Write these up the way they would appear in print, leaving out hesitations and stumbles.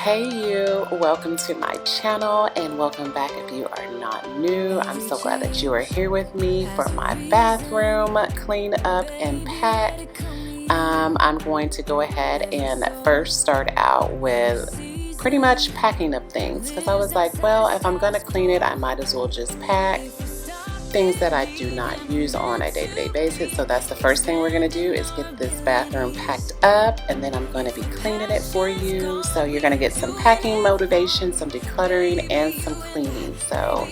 Hey you, welcome to my channel and welcome back if you are not new. I'm so glad that you are here with me for my bathroom clean up and pack. I'm going to go ahead and first start out with pretty much packing up things because I was like, well, if I'm going to clean it, I might as well just pack things that I do not use on a day-to-day basis. So that's the first thing we're going to do is get this bathroom packed up, and then I'm going to be cleaning it for you. So you're going to get some packing motivation, some decluttering, and some cleaning. So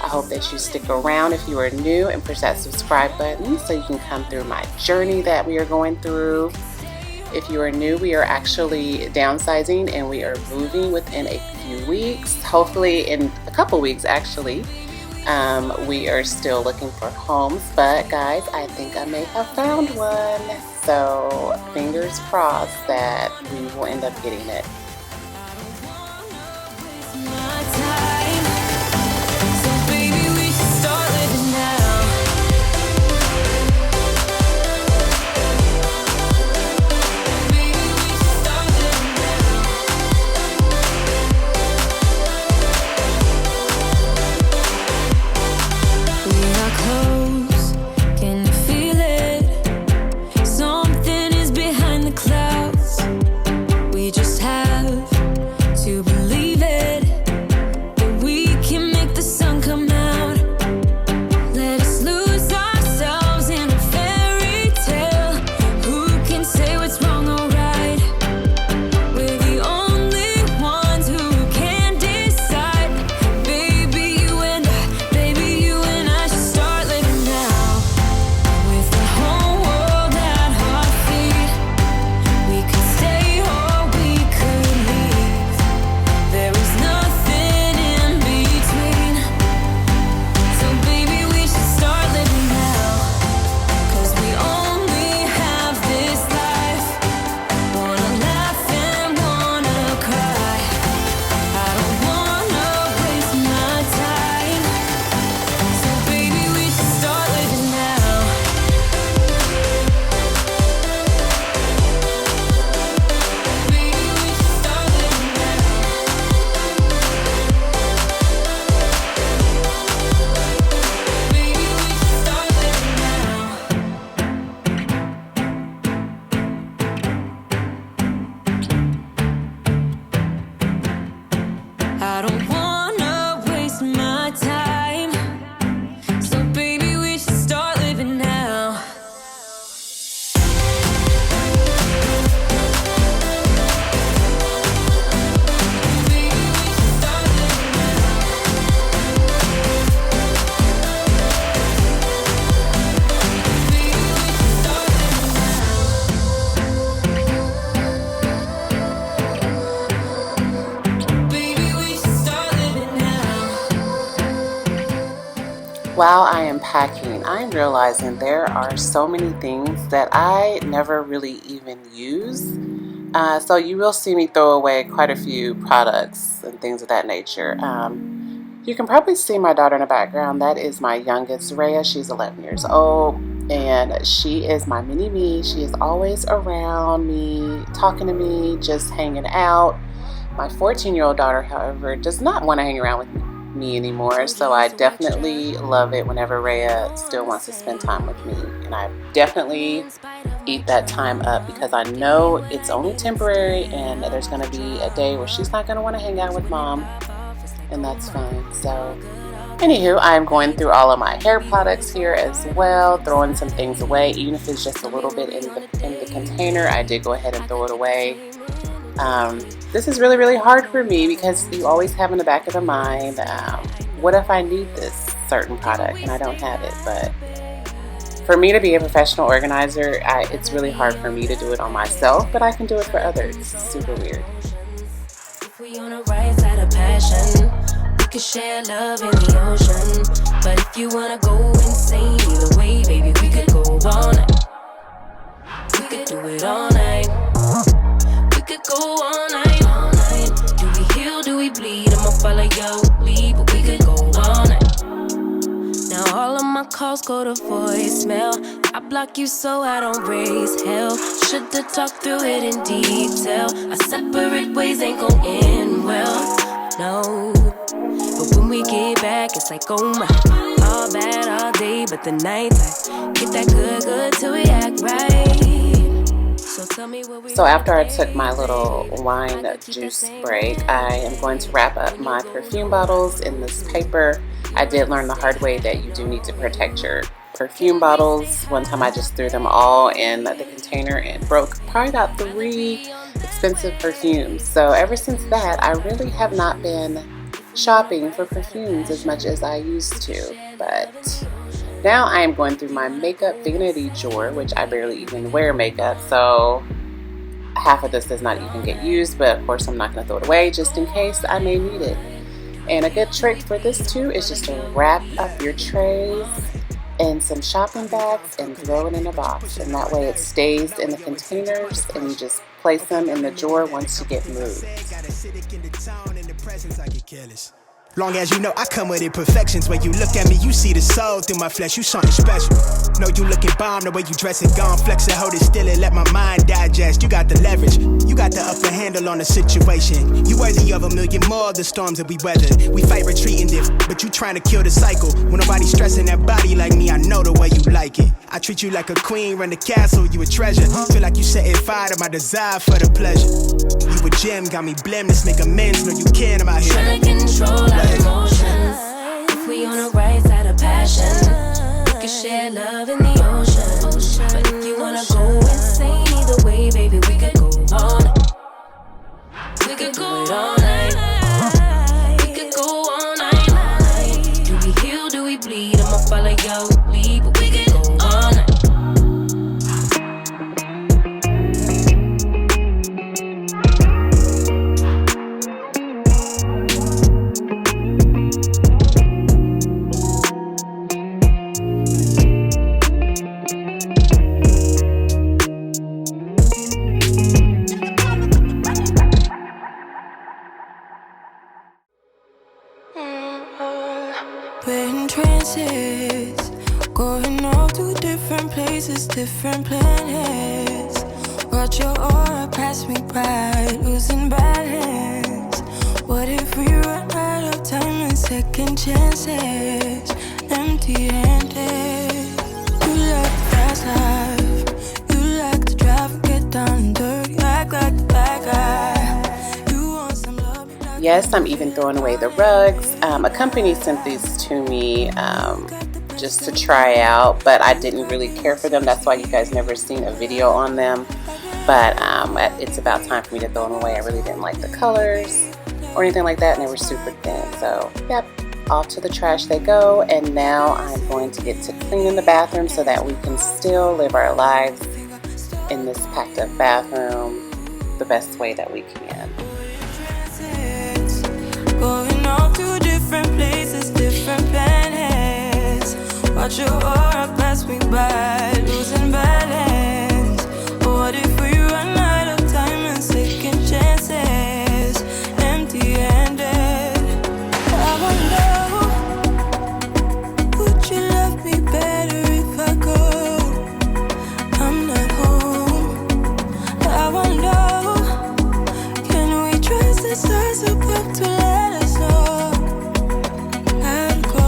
I hope that you stick around if you are new and push that subscribe button so you can come through my journey that we are going through. If you are new, we are actually downsizing and we are moving within a few weeks, hopefully in a couple weeks actually. We are still looking for homes, but guys, I think I may have found one. So fingers crossed that we will end up getting it. While I am packing, I'm realizing there are so many things that I never really even use. So you will see me throw away quite a few products and things of that nature. You can probably see my daughter in the background. That is my youngest, Rhea. She's 11 years old, and she is my mini me. She is always around me, talking to me, just hanging out. My 14-year-old daughter, however, does not want to hang around with me anymore, so I definitely love it whenever Rhea still wants to spend time with me, and I definitely eat that time up because I know it's only temporary and there's going to be a day where she's not going to want to hang out with mom, and that's fine. So anywho, I'm going through all of my hair products here as well, throwing some things away, even if it's just a little bit in the container. I did go ahead and throw it away. This is really hard for me because you always have in the back of the mind, what if I need this certain product and I don't have it? But for me to be a professional organizer, it's really hard for me to do it on myself, but I can do it for others. It's super weird. If we on the right side of passion, we could share love in the ocean. But if you wanna go insane either way, baby, we could go all night. We could do it all night. We could go all night. Do we heal, do we bleed? I'ma follow your lead, but we could go all night. Now all of my calls go to voicemail. I block you so I don't raise hell. should've talked through it in detail. Our separate ways ain't gon' end well, no. But when we get back, it's like, oh my. All bad all day, but the night time get that good till we act right. So tell me what we. So after I took my little wine juice break, I am going to wrap up my perfume bottles in this paper. I did learn the hard way that you do need to protect your perfume bottles. One time I just threw them all in the container and broke probably about 3 expensive perfumes. So ever since that, I really have not been shopping for perfumes as much as I used to. But now I am going through my makeup vanity drawer, which I barely even wear makeup, so half of this does not even get used, but of course I'm not going to throw it away just in case I may need it. And a good trick for this too is just to wrap up your trays in some shopping bags and throw it in a box, and that way it stays in the containers and you just place them in the drawer once you get moved. Long as you know I come with imperfections. When you look at me, you see the soul through my flesh. You something special. Know you looking bomb, the way you dress it, gone flex it, hold it still and let my mind digest. You got the leverage, you got the upper handle on the situation. You worthy of 1,000,000 more of the storms that we weathered. We fight retreating this, but you trying to kill the cycle. When nobody's stressing that body like me, I know the way you like it. I treat you like a queen, run the castle, you a treasure. Feel like you setting fire to my desire for the pleasure. You a gem, got me blameless, make amends, know you can, I'm out here trying to control our emotions. If we on the right side of passion, we can share love in the ocean. But if you wanna go insane either way, baby, we could go all night. We could go all night. We could go all night. Do we heal, do we bleed? I'ma follow your lead, but we could go all night. We're in trances, going off to different places, different planets. Watch your aura pass me by, losing balance. What if we run out of time and second chances? Empty-handed. You like the fast life, you like to drive and get down and dirty, act like the bad guy. You want some love. Yes, I'm even throwing away the rugs. A company sent these to me just to try out, but I didn't really care for them. That's why you guys never seen a video on them. But it's about time for me to throw them away. I really didn't like the colors or anything like that, and they were super thin. So, yep, off to the trash they go. And now I'm going to get to cleaning the bathroom so that we can still live our lives in this packed up bathroom the best way that we can. Going off to different places, different planets. Watch your aura pass me by, losing balance. What if we run out of time and second chances? Empty-handed. I wonder, would you love me better if I go? I'm not home. I wonder, can we trust the stars above to let us know? I'd go.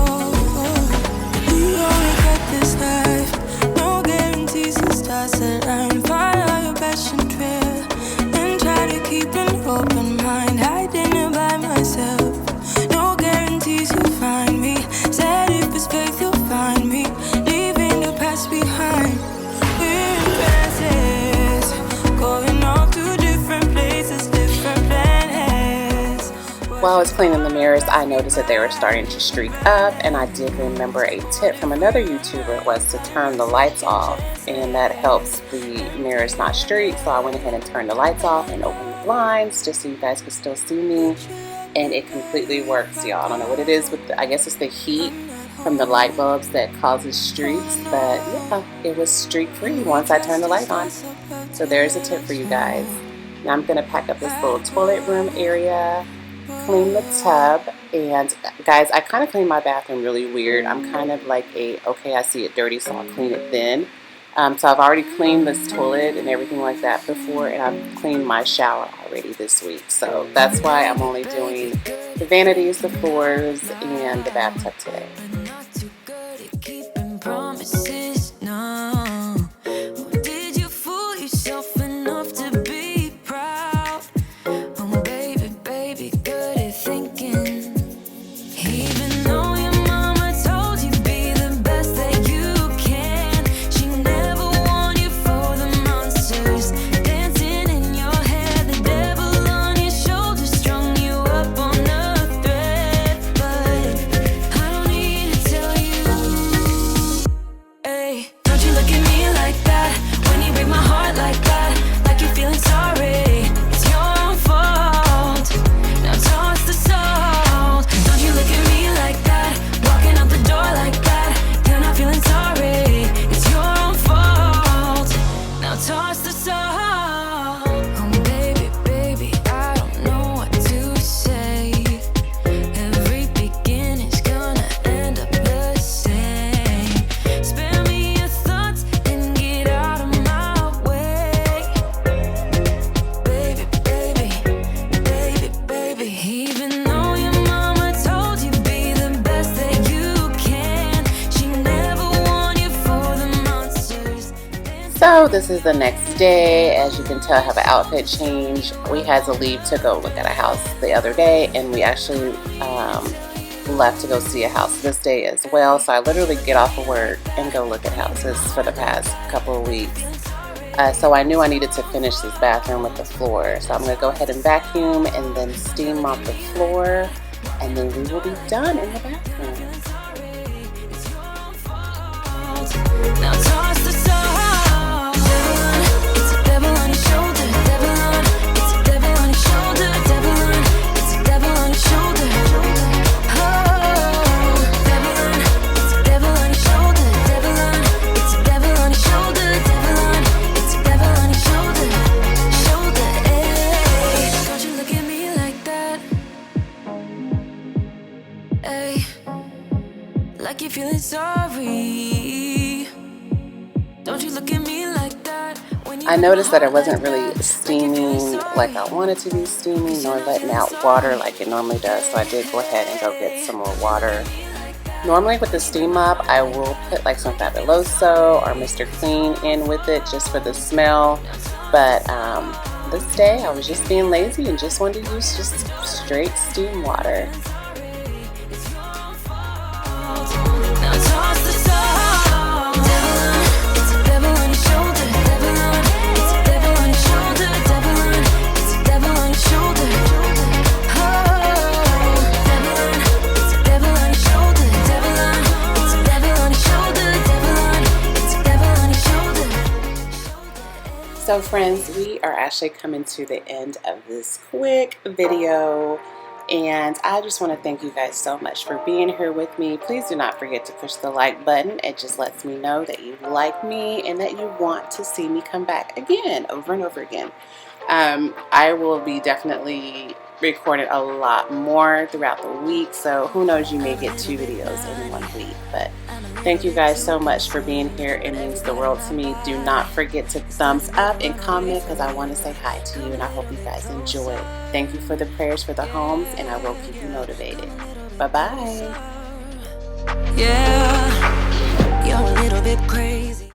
We only got this life, no guarantees and stars align. Follow your passion trail and try to keep an open mind. Hiding it by myself, no guarantees you'll find me. Said if it's faith you'll find me, leaving the past behind. We're in trances, going off to different places, different planets. While I was cleaning the mirrors, I noticed that they were starting to streak up, and I did remember a tip from another YouTuber was to turn the lights off, and that helps the mirrors not streak. So I went ahead and turned the lights off and opened the blinds just so you guys could still see me, and it completely works, y'all. I don't know what it is with I guess it's the heat from the light bulbs that causes streaks, but yeah, it was streak free once I turned the light on. So there's a tip for you guys. Now I'm gonna pack up this little toilet room area, clean the tub, and guys, I kind of clean my bathroom really weird. I'm kind of like okay, I see it dirty, so I'll clean it then. So I've already cleaned this toilet and everything like that before, and I've cleaned my shower already this week. So that's why I'm only doing the vanities, the floors, and the bathtub today. I'm not too good at keeping promises, no. Did you fool yourself enough to be proud? Oh, baby, baby, good at thinking. Even though your mama told you be the best that you can, she never warned you for the monsters dancing in your head, the devil on your shoulder strung you up on a thread. But I don't need to tell you, hey, don't you look at me like that when you break my heart like that, like you're feeling sorry. It's your own fault. Now toss the salt. Don't you look at me like that, walking out the door like that. You're not feeling sorry. It's your own fault. Now toss the salt. Oh baby, baby, I don't know what to say. Every beginning's gonna end up the same. Spare me your thoughts and get out of my way. Baby, baby, baby, baby. Even though your mama told you be the best that you can, she never warned you for the monsters. So this is the next day. As you can tell, I have an outfit change. We had to leave to go look at a house the other day, and we actually left to go see a house this day as well. So I literally get off of work and go look at houses for the past couple of weeks. So I knew I needed to finish this bathroom with the floor. So I'm going to go ahead and vacuum and then steam mop the floor, and then we will be done in the bathroom. Now toss the salt. It's a devil on your shoulder. Devil on. It's a devil on your shoulder. Devil on. It's a devil on your shoulder. Oh, devil on. It's a devil on your shoulder. Devil on. It's a devil on your shoulder. Devil on. It's a devil on your shoulder. Shoulder. Hey, don't you look at me like that. Hey, like you're feeling sorry. Don't you look at me like that when you I noticed that it wasn't really steaming like I wanted to be steaming, nor letting out water like it normally does. So I did go ahead and go get some more water. Normally with the steam mop, I will put like some Fabuloso or Mr. Clean in with it just for the smell. But this day I was just being lazy and just wanted to use just straight steam water. now toss the salt. Devil on, it's a devil on your shoulder. Devil on, it's a devil on your shoulder. Devil on, it's a devil on your shoulder. Oh, devil on, it's a devil on your shoulder. Devil on, it's a devil on your shoulder. Devil on, it's a devil on your shoulder. So friends, we are actually coming to the end of this quick video, and I just want to thank you guys so much for being here with me. Please do not forget to push the like button. It just lets me know that you like me and that you want to see me come back again, over and over again. I will be definitely recording a lot more throughout the week, so who knows, you may get 2 videos in 1 week. But thank you guys so much for being here. It means the world to me. Do not forget to thumbs up and comment, because I want to say hi to you, and I hope you guys enjoy. Thank you for the prayers for the homes, and I will keep you motivated. Bye-bye. Yeah, you're a little bit crazy.